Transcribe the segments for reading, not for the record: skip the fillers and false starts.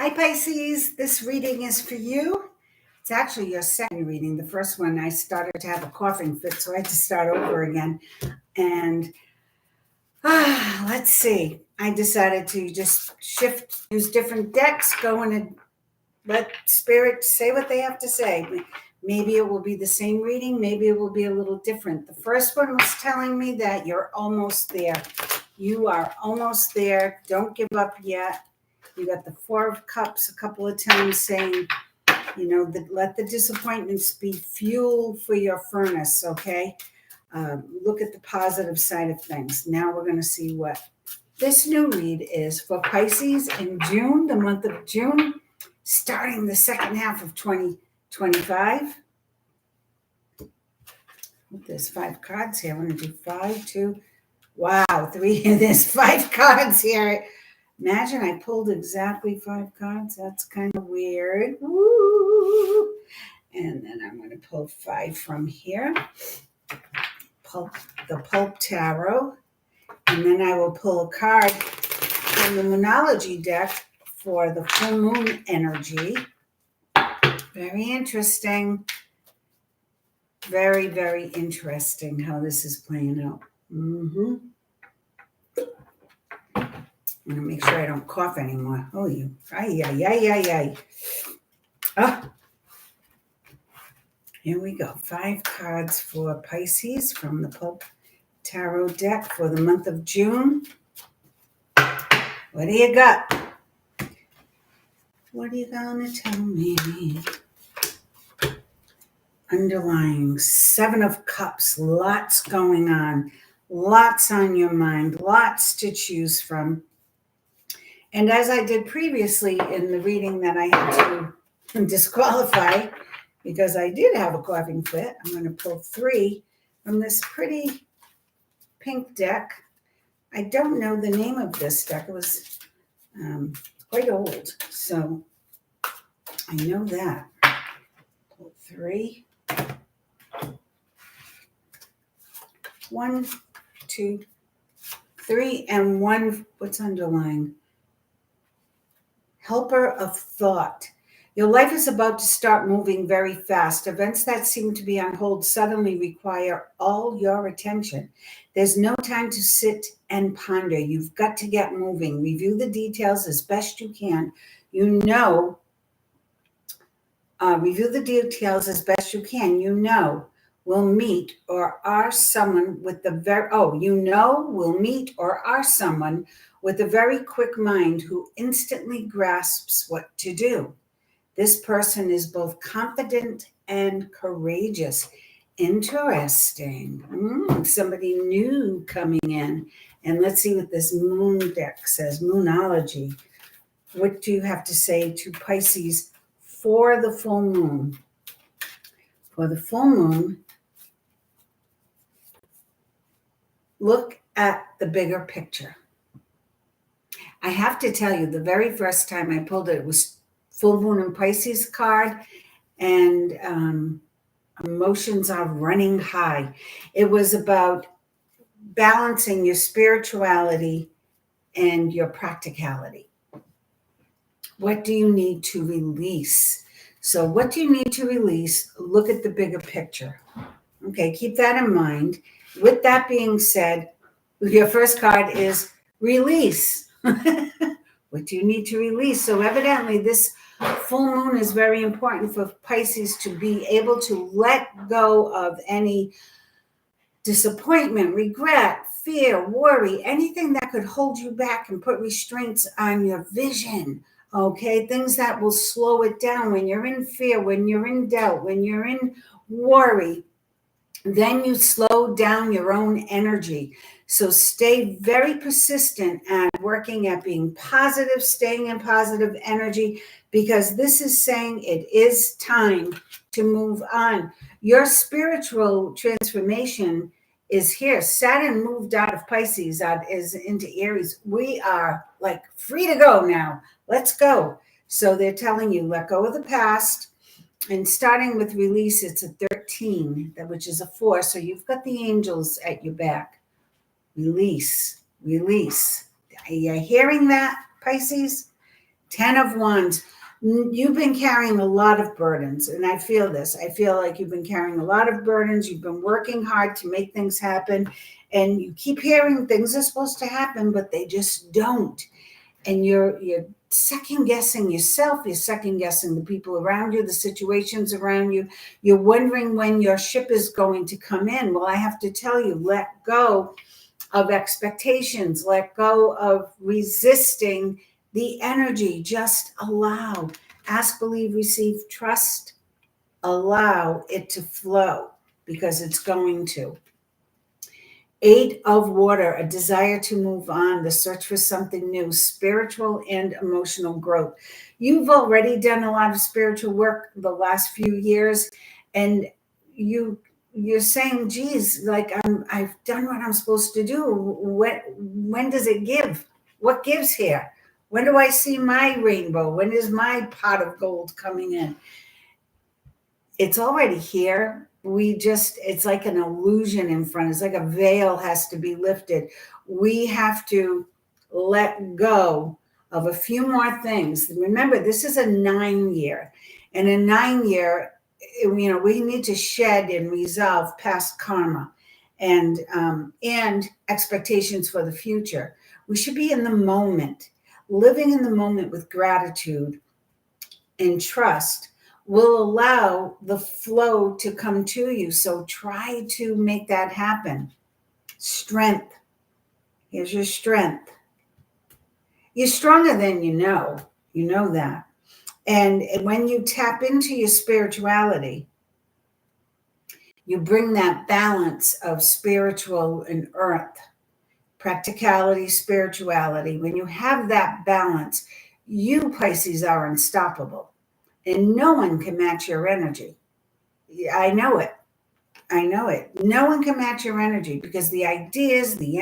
Hi, Pisces. This reading is for you. It's actually your second reading. The first one, I started to have a coughing fit, so I had to start over again. And let's see. I decided to just use different decks, go in and let Spirit say what they have to say. Maybe it will be the same reading. Maybe it will be a little different. The first one was telling me that you're almost there. You are almost there. Don't give up yet. You got the Four of Cups a couple of times saying, let the disappointments be fuel for your furnace, okay? Look at the positive side of things. Now we're going to see what this new read is for Pisces in June, the month of June, starting the second half of 2025. There's 5 cards here. I'm going to do 5, 2, wow, 3. There's 5 cards here. Imagine I pulled exactly 5 cards. That's kind of weird. Woo. And then I'm going to pull 5 from here. The Pulp Tarot. And then I will pull a card from the Moonology deck for the full moon energy. Very interesting. Very, very interesting how this is playing out. I'm going to make sure I don't cough anymore. Oh, you. Ay. Oh. Here we go. 5 cards for Pisces from the Pulp Tarot deck for the month of June. What do you got? What are you going to tell me? Underlying 7 of Cups. Lots going on. Lots on your mind. Lots to choose from. And as I did previously in the reading that I had to disqualify, because I did have a coughing fit, I'm going to pull 3 from this pretty pink deck. I don't know the name of this deck. It was quite old, so I know that. Pull 3. 1, 2, 3, and 1. What's underlying? Helper of thought. Your life is about to start moving very fast. Events that seem to be on hold suddenly require all your attention. There's no time to sit and ponder. You've got to get moving. Review the details as best you can. Review the details as best you can. Will meet or are someone with the will meet or are someone with a very quick mind who instantly grasps what to do. This person is both confident and courageous. Interesting. Somebody new coming in. And let's see what this moon deck says. Moonology. What do you have to say to Pisces for the full moon? For the full moon, look at the bigger picture. I have to tell you, the very first time I pulled it was full moon in Pisces card, and emotions are running high. It was about balancing your spirituality and your practicality. What do you need to release? So what do you need to release? Look at the bigger picture. Okay, keep that in mind. With that being said, your first card is release. What do you need to release? So evidently this full moon is very important for Pisces to be able to let go of any disappointment, regret, fear, worry, anything that could hold you back and put restraints on your vision. Okay, things that will slow it down when you're in fear, when you're in doubt, when you're in worry. Then you slow down your own energy. So stay very persistent at working at being positive, staying in positive energy, because this is saying it is time to move on. Your spiritual transformation is here. Saturn moved out of Pisces, is into Aries. We are like free to go now. Let's go. So they're telling you, let go of the past. And starting with release, it's a 13, which is a 4. So you've got the angels at your back. Release. Are you hearing that, Pisces? Ten of Wands. You've been carrying a lot of burdens, and I feel this. I feel like you've been carrying a lot of burdens. You've been working hard to make things happen, and you keep hearing things are supposed to happen, but they just don't. And you're second guessing yourself. You're second guessing the people around you, the situations around you. You're wondering when your ship is going to come in. Well, I have to tell you, let go of expectations, let go of resisting the energy. Just allow. Ask, believe, receive, trust. Allow it to flow because it's going to. Eight of Water, a desire to move on, the search for something new, spiritual and emotional growth. You've already done a lot of spiritual work the last few years, and you're saying, geez, like I've done what I'm supposed to do. When does it give? What gives here? When do I see my rainbow? When is my pot of gold coming in? It's already here. It's like an illusion in front. It's like a veil has to be lifted. We have to let go of a few more things. Remember, this is a 9-year. And a 9-year, we need to shed and resolve past karma and expectations for the future. We should be in the moment, living in the moment with gratitude and trust will allow the flow to come to you. So try to make that happen. Strength. Here's your strength. You're stronger than you know. You know that. And when you tap into your spirituality, you bring that balance of spiritual and earth, practicality, spirituality. When you have that balance, you, Pisces, are unstoppable. And no one can match your energy. I know it. No one can match your energy because the ideas, the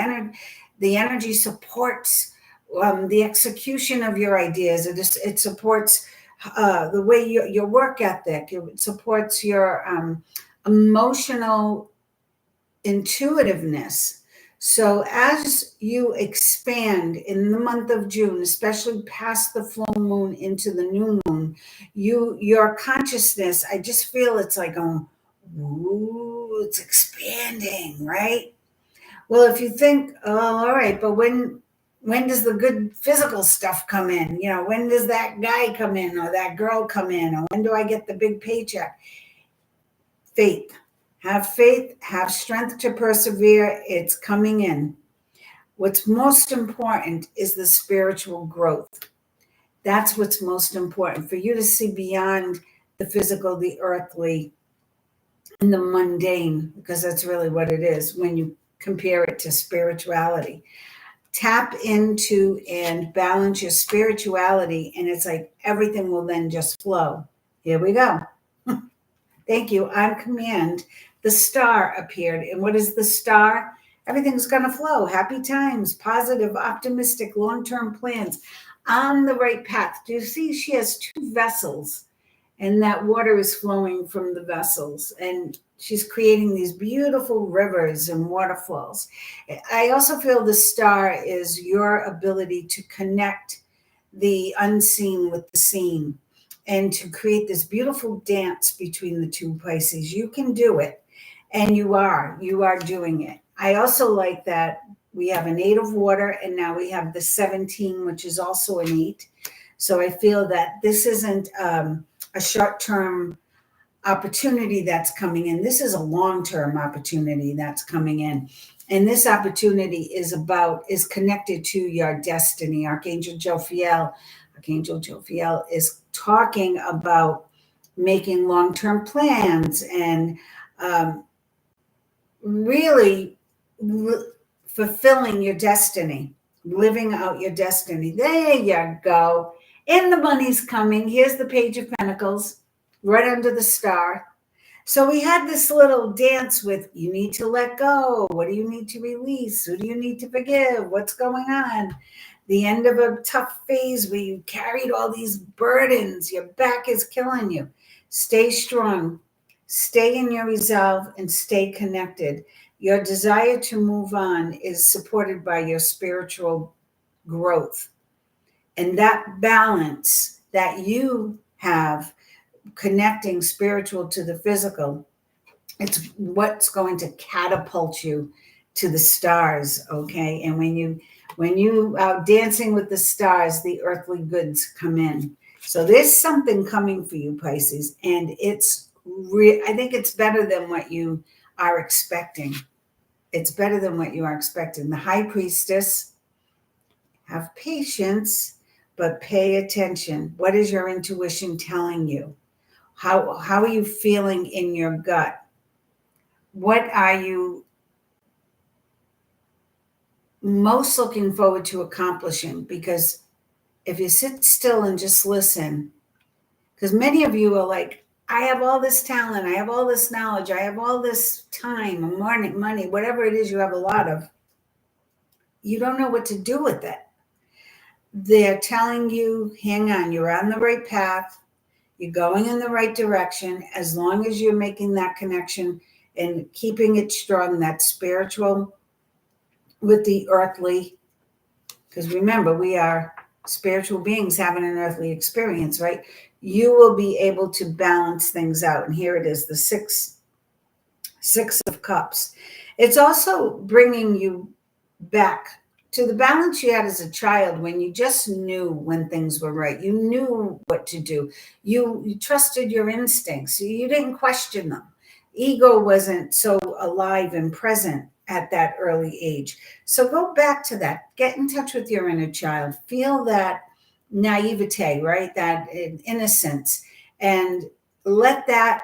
energy supports the execution of your ideas. It supports the way your work ethic. It supports your emotional intuitiveness. So as you expand in the month of June, especially past the full moon into the new moon, your consciousness, I just feel it's like going, ooh, it's expanding, right? Well, if you think, oh, all right, but when does the good physical stuff come in? When does that guy come in or that girl come in? Or when do I get the big paycheck? Faith. Have faith, have strength to persevere. It's coming in. What's most important is the spiritual growth. That's what's most important, for you to see beyond the physical, the earthly, and the mundane, because that's really what it is when you compare it to spirituality. Tap into and balance your spirituality, and it's like everything will then just flow. Here we go. Thank you. On command, the star appeared. And what is the star? Everything's going to flow. Happy times, positive, optimistic, long-term plans, on the right path. Do you see she has 2 vessels, and that water is flowing from the vessels, and she's creating these beautiful rivers and waterfalls. I also feel the star is your ability to connect the unseen with the seen, and to create this beautiful dance between the 2 Pisces. You can do it, and you are doing it. I also like that we have an 8 of Water, and now we have the 17, which is also an 8. So I feel that this isn't a short-term opportunity that's coming in. This is a long-term opportunity that's coming in. And this opportunity is connected to your destiny. Archangel Jophiel is talking about making long-term plans and really fulfilling your destiny, living out your destiny. There you go. And the money's coming. Here's the Page of Pentacles right under the star. So we had this little dance with, you need to let go. What do you need to release? Who do you need to forgive? What's going on? The end of a tough phase where you carried all these burdens. Your back is killing you. Stay strong. Stay in your resolve and stay connected. Your desire to move on is supported by your spiritual growth. And that balance that you have connecting spiritual to the physical, it's what's going to catapult you to the stars, okay? And when you are dancing with the stars, the earthly goods come in. So there's something coming for you, Pisces, and I think it's better than what you are expecting. It's better than what you are expecting. The High Priestess, have patience, but pay attention. What is your intuition telling you? How are you feeling in your gut? What are you most looking forward to accomplishing? Because if you sit still and just listen, because many of you are like, I have all this talent, I have all this knowledge, I have all this time, money, whatever it is you have a lot of, you don't know what to do with it. They're telling you, hang on, you're on the right path, you're going in the right direction, as long as you're making that connection and keeping it strong, that spiritual with the earthly. Because remember, we are spiritual beings having an earthly experience, right? You will be able to balance things out. And here it is, the six of cups. It's also bringing you back to the balance you had as a child, when you just knew when things were right. You knew what to do. You trusted your instincts. You didn't question them. Ego wasn't so alive and present at that early age. So go back to that. Get in touch with your inner child. Feel that naivete, right? That innocence. And let that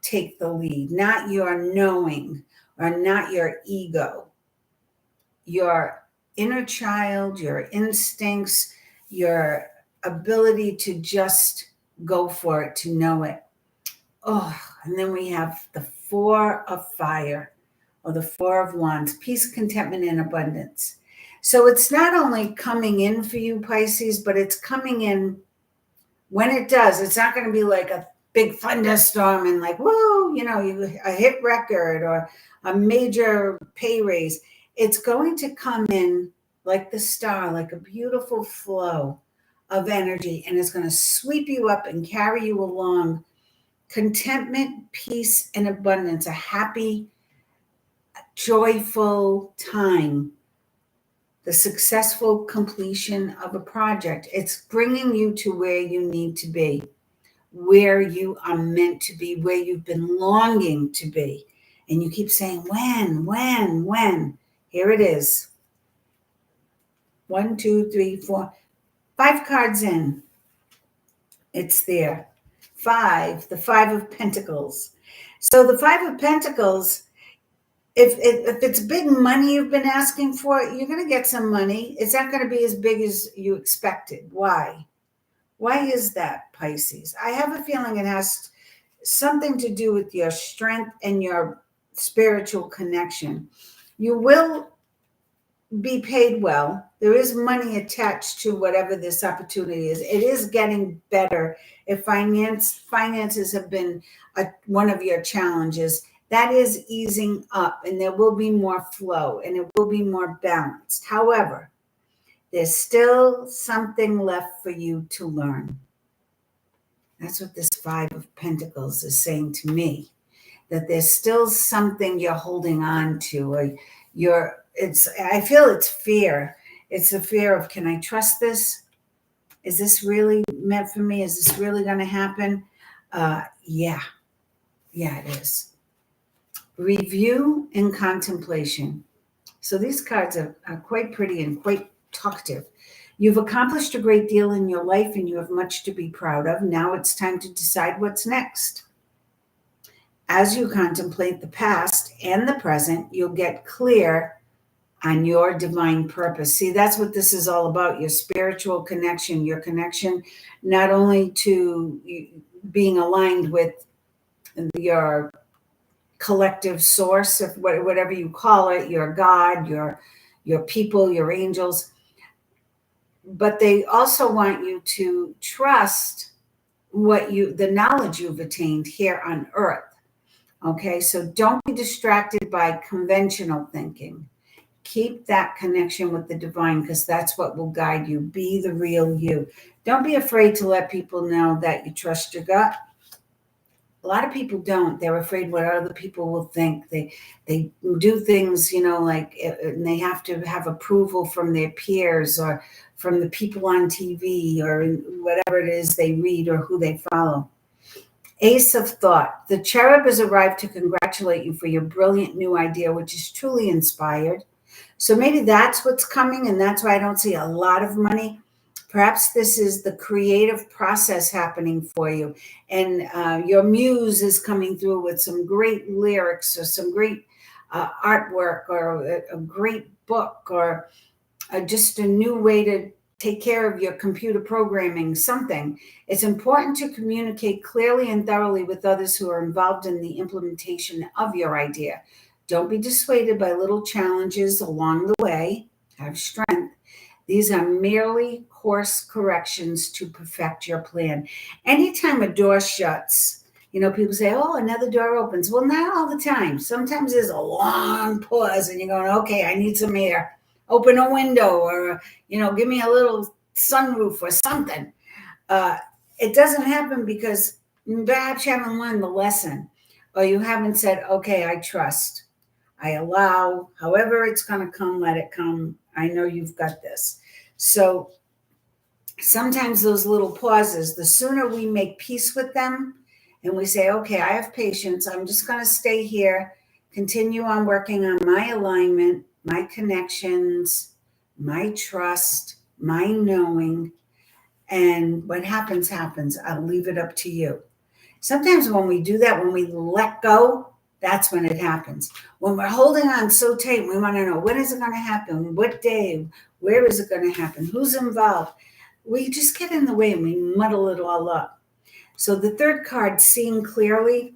take the lead, not your knowing or not your ego. Your inner child, your instincts, your ability to just go for it, to know it. Oh, and then we have the Four of Fire, or the Four of Wands, peace, contentment, and abundance. So it's not only coming in for you, Pisces, but it's coming in when it does. It's not going to be like a big thunderstorm and like, whoa, a hit record or a major pay raise. It's going to come in like the star, like a beautiful flow of energy, and it's going to sweep you up and carry you along. Contentment, peace, and abundance, a happy, joyful time, the successful completion of a project. It's bringing you to where you need to be, where you are meant to be, where you've been longing to be. And you keep saying, when? Here it is. 1, 2, 3, 4, 5 cards in. It's there. 5, the 5 of Pentacles. So the 5 of Pentacles, if it's big money you've been asking for, you're going to get some money. It's not going to be as big as you expected. Why? Why is that, Pisces? I have a feeling it has something to do with your strength and your spiritual connection. You will be paid well. There is money attached to whatever this opportunity is. It is getting better. If finances have been one of your challenges, that is easing up, and there will be more flow and it will be more balanced. However, there's still something left for you to learn. That's what this 5 of Pentacles is saying to me, that there's still something you're holding on to, or I feel it's fear. It's the fear of, can I trust this? Is this really meant for me? Is this really going to happen? Yeah, it is. Review and contemplation. So these cards are quite pretty and quite talkative. You've accomplished a great deal in your life and you have much to be proud of. Now it's time to decide what's next. As you contemplate the past and the present, you'll get clear on your divine purpose. See, that's what this is all about, your spiritual connection, your connection not only to being aligned with your collective source, of whatever you call it, your God, your people, your angels, but they also want you to trust the knowledge you've attained here on earth. Okay, so don't be distracted by conventional thinking. Keep that connection with the divine, because that's what will guide you. Be the real you. Don't be afraid to let people know that you trust your gut. A lot of people don't. They're afraid what other people will think. They do things, like, and they have to have approval from their peers or from the people on TV or whatever it is they read or who they follow. Ace of Thought. The cherub has arrived to congratulate you for your brilliant new idea, which is truly inspired. So maybe that's what's coming, and that's why I don't see a lot of money. Perhaps this is the creative process happening for you, and your muse is coming through with some great lyrics or some great artwork or a great book or just a new way to take care of your computer programming, something. It's important to communicate clearly and thoroughly with others who are involved in the implementation of your idea. Don't be dissuaded by little challenges along the way. Have strength. These are merely course corrections to perfect your plan. Anytime a door shuts, people say, oh, another door opens. Well, not all the time. Sometimes there's a long pause and you're going, okay, I need some air. Open a window or, give me a little sunroof or something. It doesn't happen because perhaps you haven't learned the lesson or you haven't said, okay, I trust. I allow, however it's going to come, let it come. I know you've got this. So sometimes those little pauses, the sooner we make peace with them and we say, okay, I have patience. I'm just going to stay here, continue on working on my alignment, my connections, my trust, my knowing. And what happens, happens. I'll leave it up to you. Sometimes when we do that, when we let go, that's when it happens. When we're holding on so tight, we want to know, when is it going to happen? What day? Where is it going to happen? Who's involved? We just get in the way and we muddle it all up. So the third card, seeing clearly,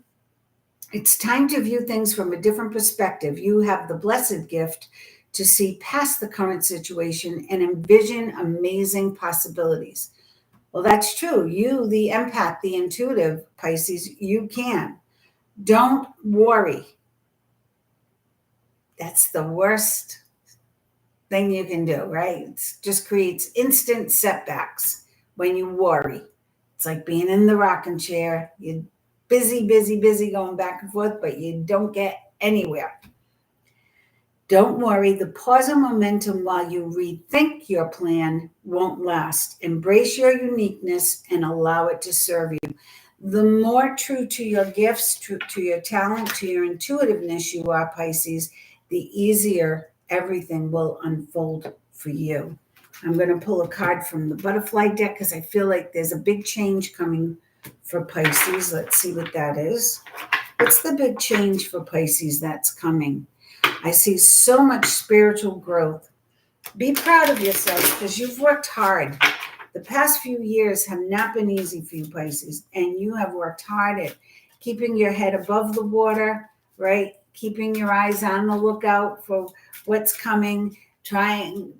it's time to view things from a different perspective. You have the blessed gift to see past the current situation and envision amazing possibilities. Well, that's true. You, the empath, the intuitive Pisces, you can. Don't worry. That's the worst thing you can do, right? It just creates instant setbacks when you worry. It's like being in the rocking chair. You're busy going back and forth, but you don't get anywhere. Don't worry. The pause of momentum while you rethink your plan won't last. Embrace your uniqueness and allow it to serve you. The more true to your gifts, true to your talent, to your intuitiveness you are, Pisces, the easier everything will unfold for you. I'm going to pull a card from the butterfly deck because I feel like there's a big change coming for Pisces. Let's see what that is. What's the big change for Pisces that's coming? I see so much spiritual growth. Be proud of yourself because you've worked hard. The past few years have not been easy for you, Pisces, and you have worked hard at keeping your head above the water, right? Keeping your eyes on the lookout for what's coming, trying,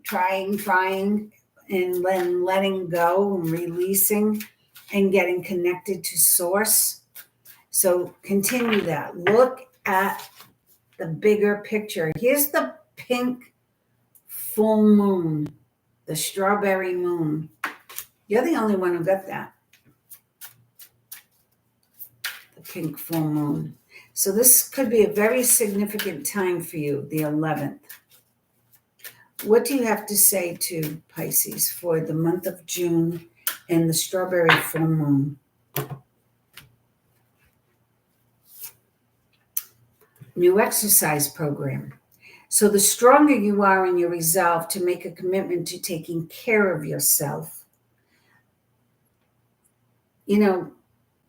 and then letting go and releasing and getting connected to source. So continue that. Look at the bigger picture. Here's the pink full moon, the strawberry moon. You're the only one who got that. The pink full moon. So this could be a very significant time for you, the 11th. What do you have to say to Pisces for the month of June and the strawberry full moon? New exercise program. So the stronger you are in your resolve to make a commitment to taking care of yourself,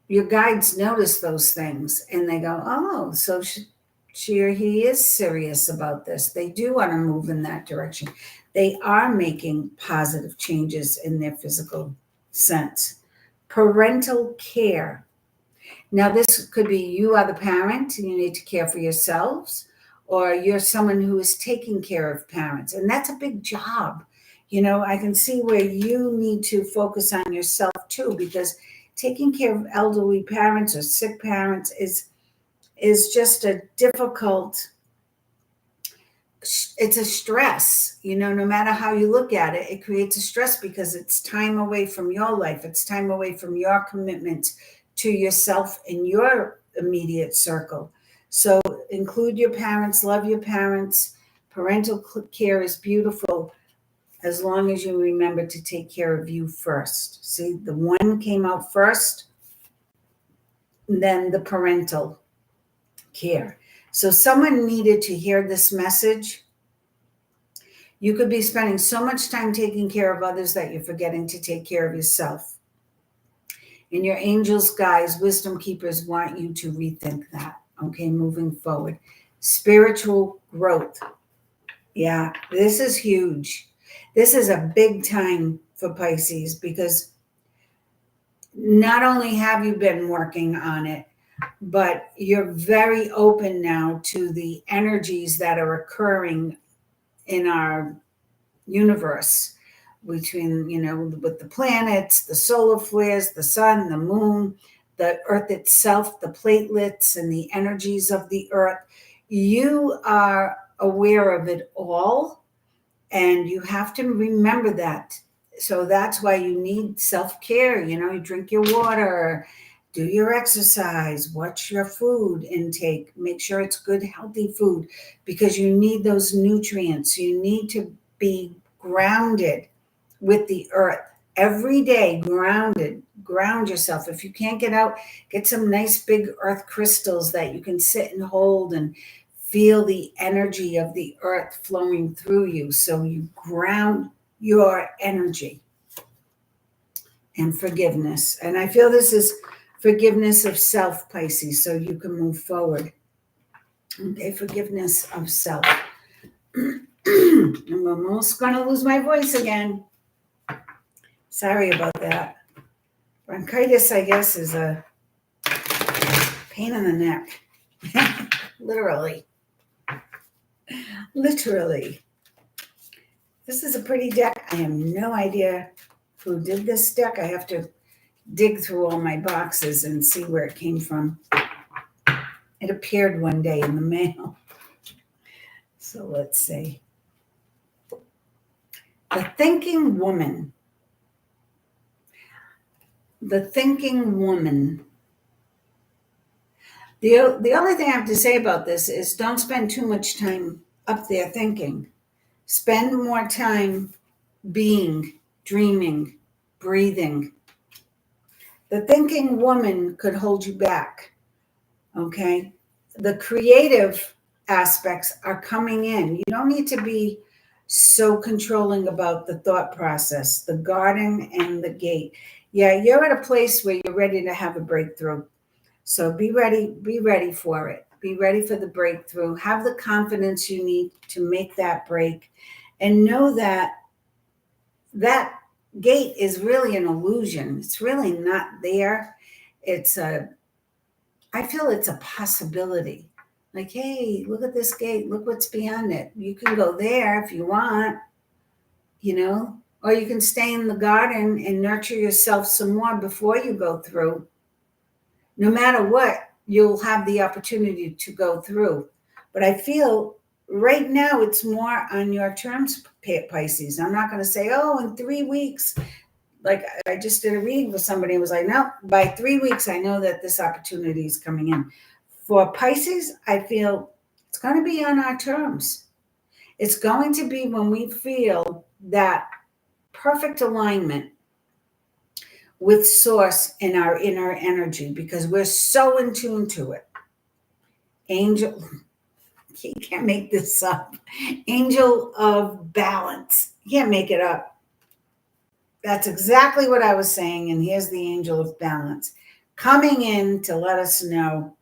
your guides notice those things and they go, oh, so she or he is serious about this. They do want to move in that direction. They are making positive changes in their physical sense. Parental care. Now, this could be you are the parent and you need to care for yourselves, or you're someone who is taking care of parents. And that's a big job. I can see where you need to focus on yourself too, because taking care of elderly parents or sick parents is just a difficult it's a stress, no matter how you look at it, it creates a stress because it's time away from your life. It's time away from your commitment to yourself and your immediate circle. So include your parents, love your parents. Parental care is beautiful as long as you remember to take care of you first. See, the one came out first, then the parental care. So someone needed to hear this message. You could be spending so much time taking care of others that you're forgetting to take care of yourself. And your angels, guides, wisdom keepers want you to rethink that, okay, moving forward. Spiritual growth. Yeah, this is huge. This is a big time for Pisces because not only have you been working on it, but you're very open now to the energies that are occurring in our universe between, with the planets, the solar flares, the sun, the moon, the earth itself, the platelets, and the energies of the earth. You are aware of it all, and you have to remember that. So that's why you need self-care. You drink your water, do your exercise, watch your food intake, make sure it's good, healthy food, because you need those nutrients. You need to be grounded with the earth every day. Ground yourself. If you can't get out, get some nice big earth crystals that you can sit and hold and feel the energy of the earth flowing through you. So you ground your energy. And forgiveness. And I feel this is forgiveness of self, Pisces, so you can move forward. Okay, forgiveness of self. I'm almost going to lose my voice again. Sorry about that. Bronchitis, I guess, is a pain in the neck. Literally. This is a pretty deck. I have no idea who did this deck. I have to dig through all my boxes and see where it came from. It appeared one day in the mail. So let's see. The Thinking Woman. The Thinking Woman. The only thing I have to say about this is don't spend too much time up there thinking. Spend more time being, dreaming, breathing. The thinking woman could hold you back, okay? The creative aspects are coming in. You don't need to be so controlling about the thought process, the garden and the gate. Yeah, you're at a place where you're ready to have a breakthrough. So be ready for it. Be ready for the breakthrough. Have the confidence you need to make that break. And know that that gate is really an illusion. It's really not there. I feel it's a possibility. Like, hey, look at this gate. Look what's beyond it. You can go there if you want, or you can stay in the garden and nurture yourself some more before you go through. No matter what, you'll have the opportunity to go through. But I feel right now it's more on your terms, Pisces. I'm not going to say, oh, in 3 weeks. Like I just did a reading with somebody who was like, no, by 3 weeks, I know that this opportunity is coming in. For Pisces, I feel it's going to be on our terms. It's going to be when we feel that perfect alignment with source in our inner energy, because we're so in tune to it. Angel, you can't make this up. Angel of balance. You can't make it up. That's exactly what I was saying. And here's the angel of balance coming in to let us know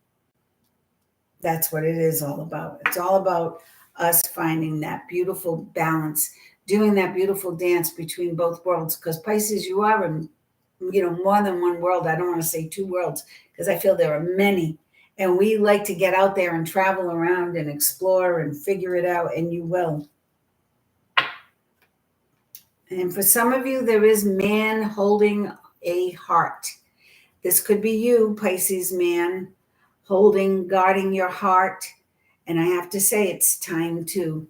that's what it is all about. It's all about us finding that beautiful balance, doing that beautiful dance between both worlds. Because Pisces, you are in, more than one world. I don't want to say two worlds because I feel there are many. And we like to get out there and travel around and explore and figure it out, and you will. And for some of you, there is man holding a heart. This could be you, Pisces man, guarding your heart. And I have to say, it's time to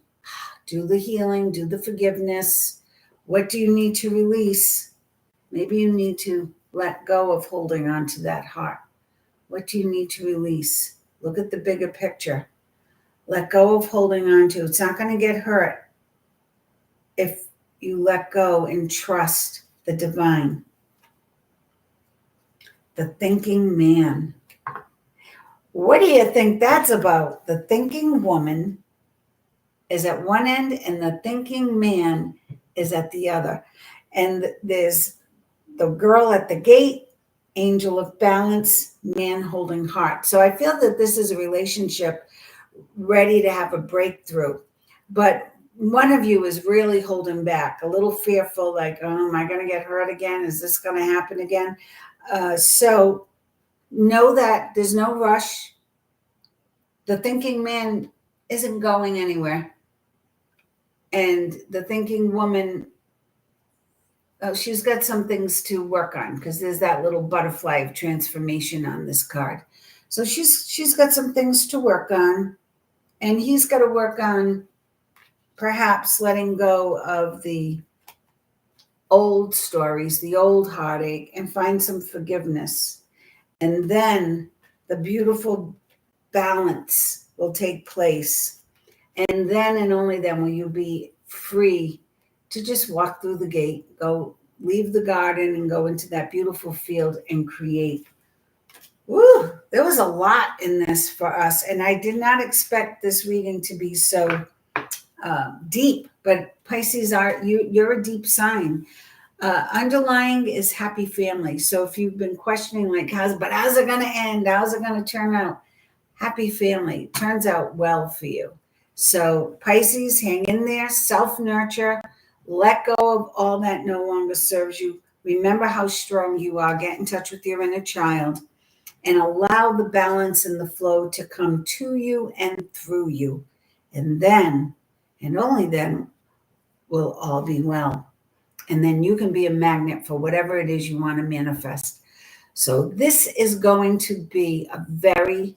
do the healing, do the forgiveness. What do you need to release? Maybe you need to let go of holding on to that heart. What do you need to release? Look at the bigger picture. Let go of holding on to. It's not going to get hurt if you let go and trust the divine. The thinking man. What do you think that's about? The thinking woman is at one end and the thinking man is at the other. And there's the girl at the gate, angel of balance, man holding heart. So I feel that this is a relationship ready to have a breakthrough. But one of you is really holding back, a little fearful, like, oh, am I going to get hurt again? Is this going to happen again? So know that there's no rush. The thinking man isn't going anywhere. And the thinking woman, she's got some things to work on because there's that little butterfly of transformation on this card. So she's got some things to work on. And he's got to work on perhaps letting go of the old stories, the old heartache, and find some forgiveness. And then the beautiful balance will take place. And then and only then will you be free to just walk through the gate, go leave the garden and go into that beautiful field and create. Woo, there was a lot in this for us. And I did not expect this reading to be so deep, but Pisces, you're a deep sign. Underlying is happy family. So if you've been questioning, like, how's it going to end? How's it going to turn out? Happy family turns out well for you. So Pisces, hang in there, self-nurture, let go of all that no longer serves you. Remember how strong you are. Get in touch with your inner child and allow the balance and the flow to come to you and through you. And then, and only then, will all be well. And then you can be a magnet for whatever it is you want to manifest. So this is going to be a very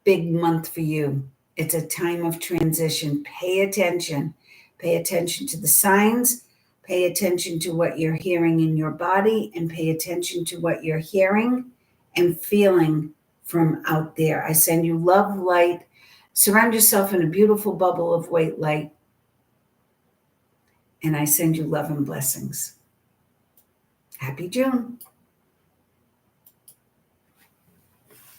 big month for you. It's a time of transition. Pay attention. Pay attention to the signs. Pay attention to what you're hearing in your body, and pay attention to what you're hearing and feeling from out there. I send you love, light. Surround yourself in a beautiful bubble of white light. And I send you love and blessings. Happy June.